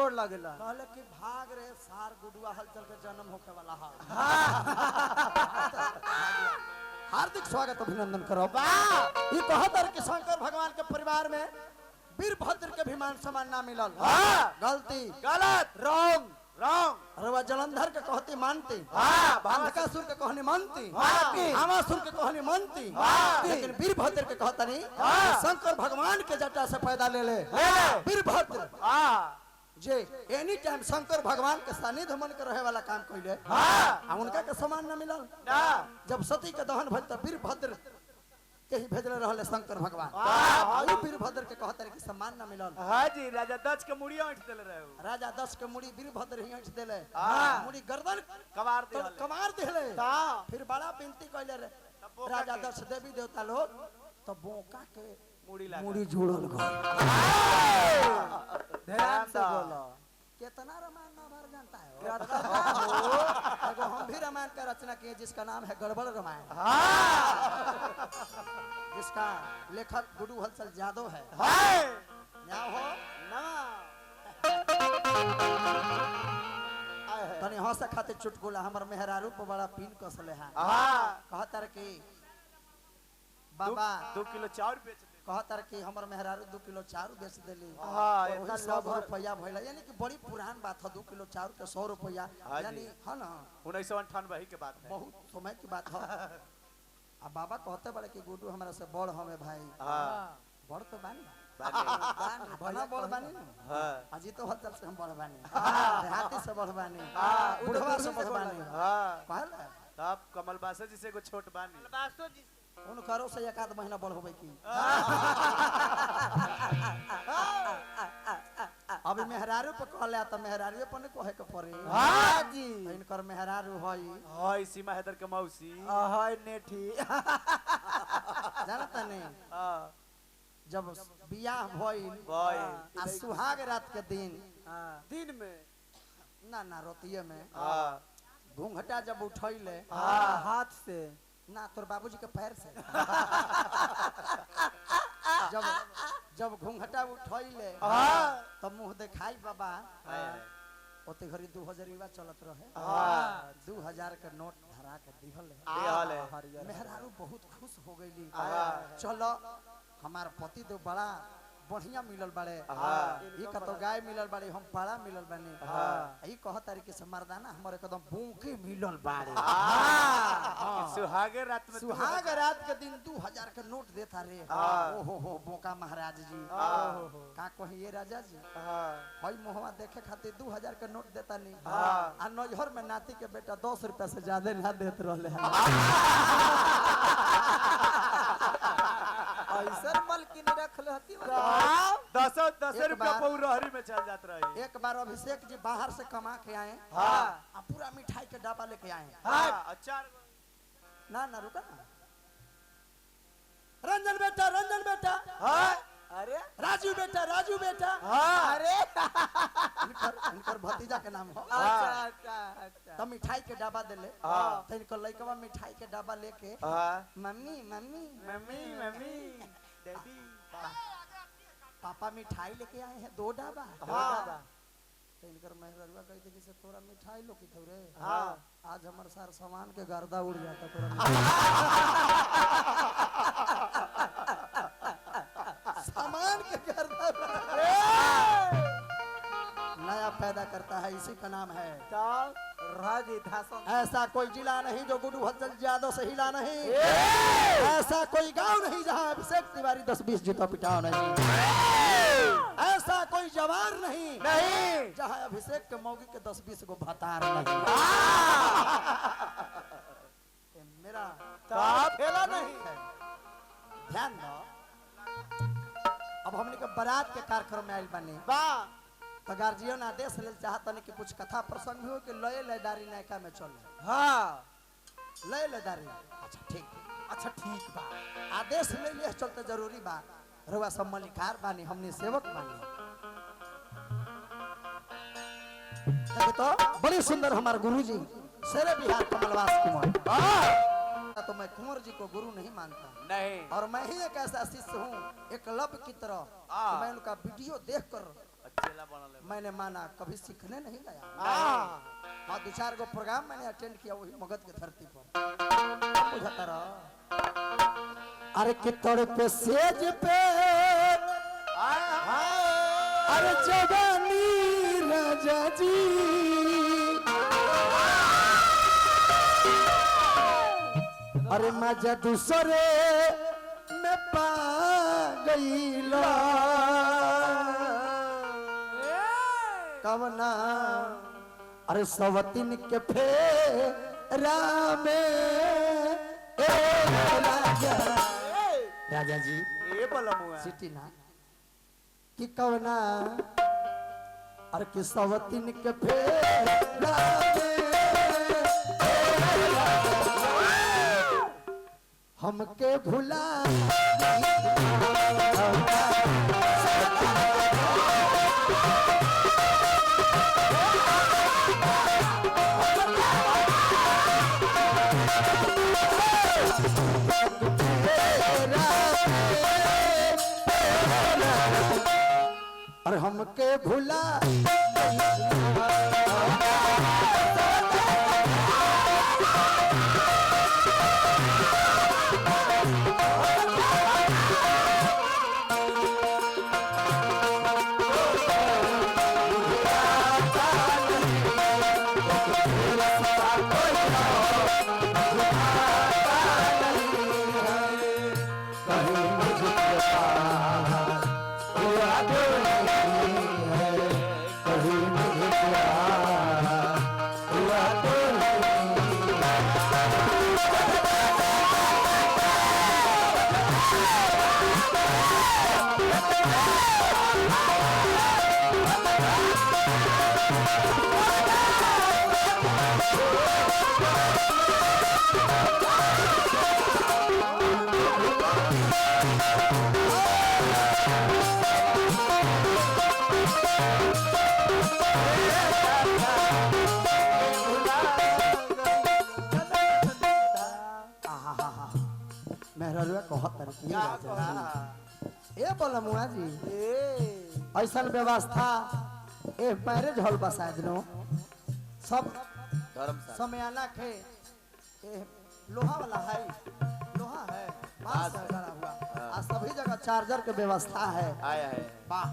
गोड़ लागेला कहले कि भाग रे सार गुडुआ हलचल के जन्म होके वाला है। हार्दिक स्वागत अभिनंदन करो। ये कहतर कि शंकर भगवान के परिवार में वीरभद्र के भी मान सम्मान ना मिलल। गलती गलत रॉन्ग रॉन्ग अरे जलंधर के कहती मानती, अंधकासुर के कहनी मानती, आमासुर के कहनी मानती, लेकिन वीरभद्र के कहता नहीं। शंकर भगवान के जटा से पैदा ले ले वीरभद्र जे एनी टाइम शंकर भगवान के सानिध्य मन के रहे वाला काम कइले। उनका के समान न मिलल। जब सती के दहन भइल त वीरभद्र के ही भेजले रहले शंकर भगवान। वीरभद्र के कहता कि सम्मान न मिलल। हां जी राजा दक्ष के मुड़ी ऐंठ देले रहे। राजा दक्ष के मुड़ी वीरभद्र ही ऐंठ देले। मुड़ी गर्दन कबार देले। फिर बड़ा विनती कइले रे राजा दक्ष देवी देवता लोग तो बोका के मुड़ी जोड़ल गो। ध्यान से बोलो। कितना रामायण महाभारत जानता है? एगो हम भी रामायण का रचना किए जिसका नाम है गड़बड़ रामायण, जिसका लेखक गुडू हलचल यादव है। यहाँ हो तनी हंस खाते चुटकुला हमर मेहरारू पर बड़ा पीन कसले है। कहतर कि बाबा 2 किलो चाउर बेच दे। कहतर कि हमर मेहरारू 2 किलो चाउर बेच देली। इतना 100 रुपया भइला, यानी कि बड़ी पुरान बात है। 2 किलो चाउर के 100 रुपया, यानी है ना 1998 के बात है, बहुत समय की बात है। अब बाबा कहते बड़े कि गुडू हमारा से बड़ हमें भाई। बड़ तो बानी बना बड़ बानी ना। अजी तो हलचल से हम बड़ बानी, देहाती से बड़ बानी, बुढ़वा से बड़ बानी। कहला तब कमल बासो जी से को छोट बानी। बासो जी उनकरो से 1 महीना बड़ होबे की। अभी मेहरारू पे कहले त मेहरारू पे ने कहे के पड़ी। हां जी इनकर मेहरारू हई सीमा हैदर के मौसी हई नेठी। जानत नहीं जब बियाह भइल आ सुहाग रात के दिन में ना रोतिये में घूंघटा जब उठैले हाथ से ना तोर बाबूजी के पैर से जब घूंघटा उठैले तब मुंह देखाई बाबा। ओते घरी 2000 चलत रहे। 2000 के नोट धरा के दिहल। मेहरारू बहुत खुश हो गईली। चलो हमार पति तो बड़ा बढ़िया मिलल बाड़े। ये कतो गाय मिलल बाड़े, हम पाड़ा मिलल बानी। ई कह तारीख से मर्दाना हमर एकदम बूंकी मिलल बाड़े। सुहाग रात के दिन 2000 के नोट देता रे। ओहो हो बोका महाराज जी का कहिए राजा जी। हई मोहवा देखे खातिर 2000 के नोट देता नहीं। आ नजहर में नाती के बेटा 10 रुपया से ज्यादा ना देत रहले। ऐसा मलकिन रखले हती 10 रुपया पौरहरी में चल जात रही। एक बार अभिषेक जी बाहर से कमा के आए। पूरा मिठाई के डब्बा लेके आए। अचार ना रुका ना। रंजन बेटा अरे राजू बेटा अरे इनकर भतीजा के नाम हो। अच्छा तब मिठाई के डब्बा देले। तो इनकर लइकवा मिठाई के डब्बा लेके मम्मी डैडी पापा मिठाई लेके आए हैं 2 डब्बा। तो इनकर मेहररुआ कहते कि से तोरा मिठाई लो की थोरे। आज हमर सार सामान के गर्दा उड़ जाता तोरा। सामान के गर्दा नया पैदा करता है, इसी का नाम है राजी धासन। ऐसा कोई जिला नहीं जो गुडू हलचल यादव से हिला नहीं। ऐसा कोई गांव नहीं जहां अभिषेक तिवारी 10-20 जूता पिटाओ नहीं। ऐसा कोई जवार नहीं जहां अभिषेक के मौगी के 10-20 को भतार नहीं। मेरा खेला नहीं है। ध्यान दो। अब हमने के बारात के कार्यक्रम में आइल बने। तो गार्जियन आदेश ले चाहता नहीं कि कुछ कथा प्रसंग हो कि लय लयदारी नायका में चले। लय लयदारी अच्छा ठीक बा। आदेश ले चलते जरूरी बा। रुआ सब मलिकार बानी, हमने सेवक बानी। तो बड़ी सुंदर हमारे गुरुजी शेरे बिहार कमलवास कुमार। तो मैं कुंवर जी को गुरु नहीं मानता और मैं ही एक ऐसा शिष्य हूँ एकलव्य की तरह। मैं उनका वीडियो देखकर चेला बनल है। मैंने माना, कभी सीखने नहीं गया। हाँ 2-4 गो प्रोग्राम मैंने अटेंड किया वही मगध की धरती पर। बुझाता रहा अरे कि तोड़ पे सेज पे अरे जवानी राजा जी अरे मजा दूसरे में पा गईला कवना अरे सवतिन के फेरा में राजा जी ये बलमुआ सिटी ना कि कवना अरे कि सवतिन के फेरा में हमके भुला और हमके भुला मुआ जी ऐसा व्यवस्था ए मैरिज हॉल बसा दिनो सब समयाना के लोहा वाला है लोहा है बांस से लगा हुआ आ सभी जगह चार्जर के व्यवस्था है आया है वाह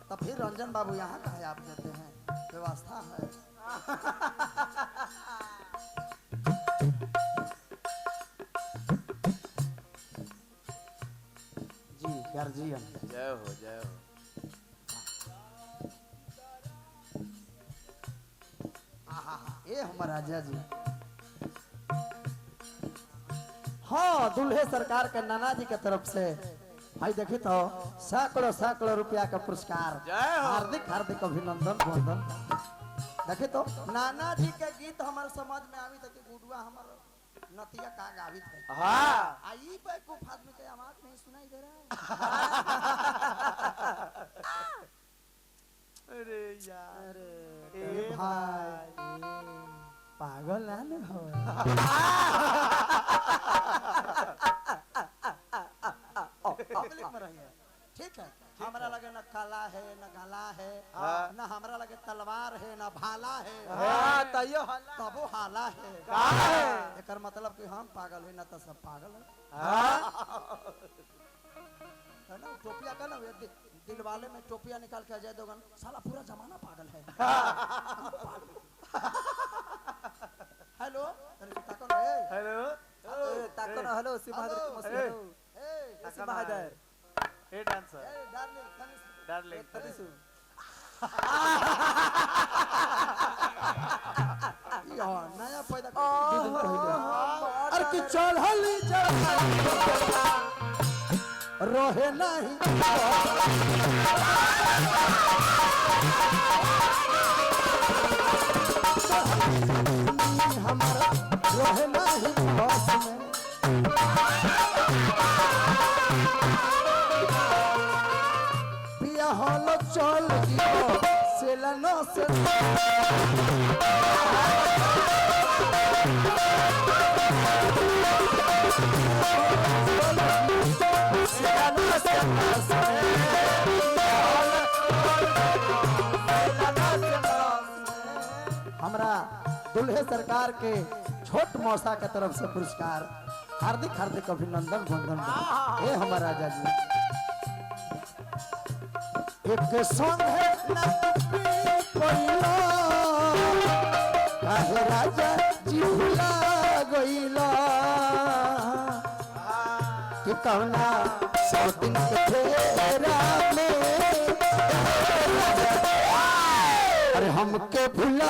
तो फिर रंजन बाबू यहाँ का है आप देते हैं व्यवस्था है जी गार्जियन जय हो जय हो ये हमारा राजा जी हाँ दुल्हे सरकार के नाना जी के तरफ से भाई देखी तो सैकड़ों रुपया का पुरस्कार हार्दिक हार्दिक अभिनंदन वंदन देखी तो नाना जी के गीत हमारे समाज में आवी तक गुडुआ हमारे नतिया का गावित है हाँ आई बेवकूफ आदमी के आवाज नहीं सुनाई दे रहा है अरे यार ए भाई पागल ना ने हो पब्लिक में रहिए ठीक है हमरा लगे न काला है न गला है न हमरा लगे तलवार है न भाला है हाँ तयो तबो हाला है का है एकर मतलब कि हम पागल है न तो सब पागल है हाँ है ना टोपिया का ना दिल वाले में टोपिया निकाल के अजय देवगन साला पूरा जमाना पागल है हेलो ताको ना हेलो ताको ना हेलो सिमहादर के मसी हेलो ए सिमहादर हे डांसर ए डार्लिंग डार्लिंग तनिसु यार नया पैदा दिन पहले अरे कि चढ़ल रहे नहीं हमारा रहे नहीं बस में पिया हल चल दियो सेला न से हमरा दुल्हे सरकार के छोट मौसा के तरफ से पुरस्कार हार्दिक हार्दिक अभिनंदन वंदन हे हमारा राजा जी एक संग है काहे राजा जी भुला गइला कि कहना सौ दिन के फेरा में अरे हमके भुला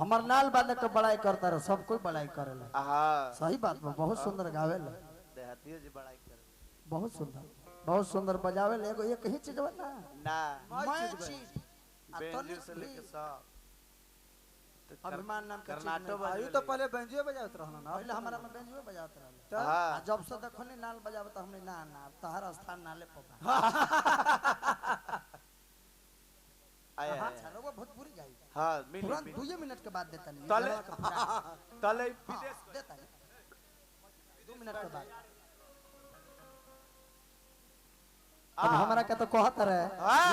हमर नाल बादक के बड़ाई करता रह सब कोई बड़ाई करेला सही बात बा बहुत सुंदर गावेला देहातियो जी बड़ाई करे बहुत सुंदर बजावेला एगो एक ही चीज बा ना मैं चीज बेंजू से लेके सब अभिमान नाम का कर्नाटक आयु तो पहले बेंजुए बजावत रहना ना पहले हमरा में बेंजुए बजावत रहल हां जब से देखनी नाल बजावत हमने ना तहर स्थान नाले पका आया चलो वो भोजपुरी गाई हां तुरंत 2 मिनट के बाद देता नहीं तले विदेश देता है 2 मिनट के बाद अब हमरा के तो कहत रहे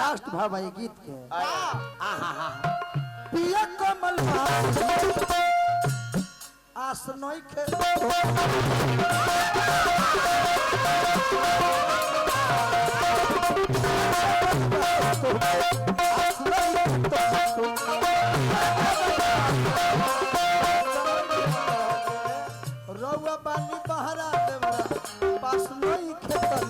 लास्ट भाव भाई गीत के पिया कमल आस नई के रउआ बानी बहरा देवरा पास नई खेतन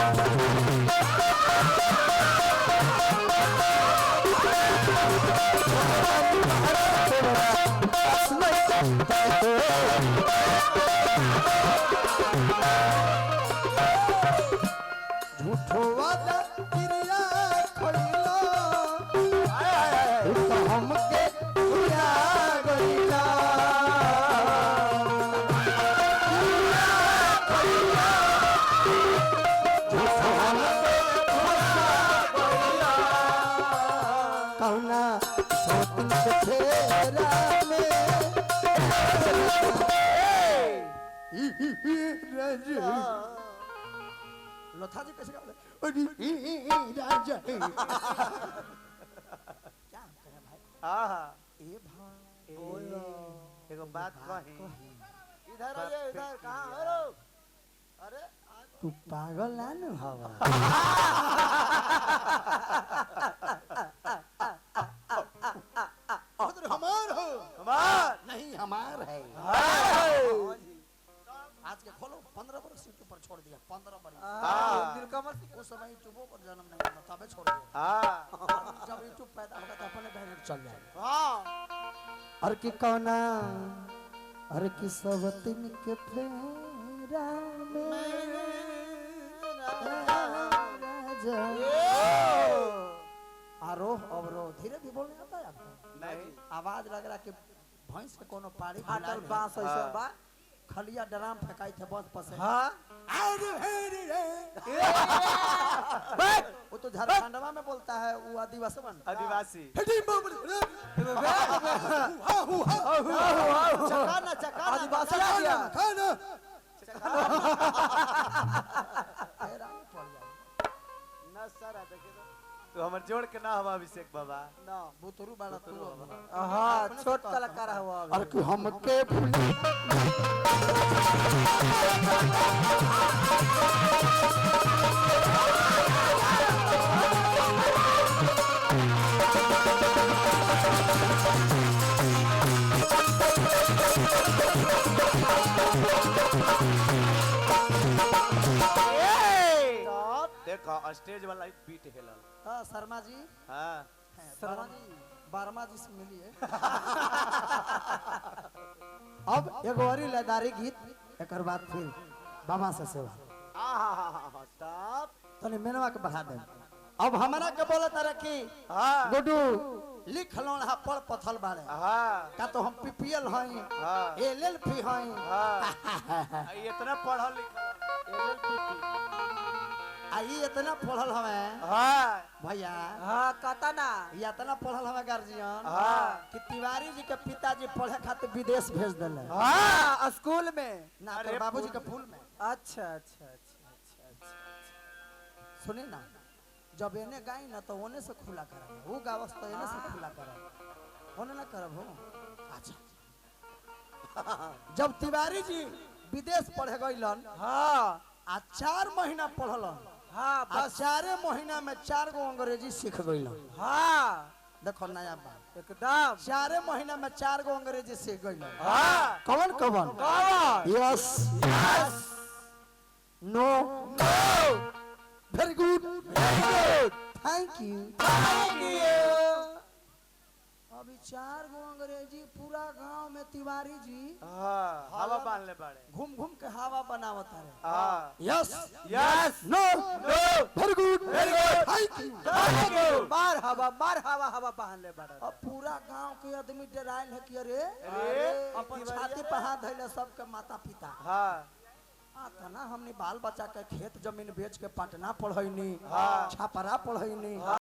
झूठो वादा क्रिया खोइलो हमके भुला गइला कहना सोतिन के फेरा में लोथा जी कैसे गावे राजा क्या करे भाई हां ए भाई बोलो एगो बात कही इधर आइए इधर कहां हो अरे तू पागल ना न हवा हमार हो हमार नहीं हमार है आज के खोलो 15 बरस यूट्यूब पर छोड़ दिया 15 बरस नीलकमल उस समय यूट्यूब पर जन्म नहीं हुआ तबे छोड़ दिया हां जब यूट्यूब पैदा होगा तो अपने डायरेक्ट चल जाएगा हां अरे की कौना अरे की सब दिन के फेरा में राजा आरोह अवरोह धीरे भी बोलने आता है आपको नहीं आवाज लग रहा कि भैंस के कोनो पाड़ी फाटल बांस ऐसे बा खलिया ड्राम फेंकाई थे बस पसे हां वो तो झारखंडवा में बोलता है वो आदिवासी आदिवासी चकाना चकाना आदिवासी आ गया खाना न सारा देखे तो हमर जोड़ के ना हवा अभिषेक बाबा ना बुतरू बड़ा तू हां छोट कलाकार हुआ अरे कि हमके भूल देखो स्टेज वाला बीट हेलल हां शर्मा जी हां शर्मा जी बारमा जी से मिलिए अब एगो और लदारी गीत एकर बाद फिर बाबा से सेवा स्टॉप तने मेनवा के बढ़ा दे अब हमरा के बोलत रखी हां गुडू लिख लोन हा पड़ पथल बाड़े हां का तो हम पीपीएल हई हां एलएलपी हई हां इतना पढ़ल लिखल एलएलपी आई इतना पढ़ल हवे हां भैया हां कता ना ये इतना पढ़ल हवे गार्जियन हां कि तिवारी जी के पिताजी पढ़े खातिर विदेश भेज देले हां स्कूल में ना अरे तो बाबूजी के फूल में अच्छा अच्छा अच्छा अच्छा अच्छा सुनी ना जब एने गाई ना तो ओने से खुला करब वो गावस तो एने से खुला करब ओने ना करब हो अच्छा जब तिवारी जी विदेश पढ़े गइलन हां आ 4 महीना पढ़लन हां आ बस 4 महीना में 4 गो अंग्रेजी सीख गइलन हां देखो नया बात एकदम 4 महीना में 4 गो अंग्रेजी सीख गइलन हां कौन कौन yes yes no no very good thank you अभी 4 गो अंग्रेजी पूरा गांव में तिवारी जी हां हवा बांध ले बाड़े घूम घूम के हवा बनावत है हां yes yes no no very good thank you मार हवा हवा पहन ले बड़ा अब पूरा गांव के आदमी डरायल है कि अरे अरे, अपन छाती पे हाथ धइले सबके माता पिता हां आता ना हमने बाल बच्चा के खेत जमीन बेच के पटना पढ़ैनी हाँ। छापरा पढ़ैनी हाँ।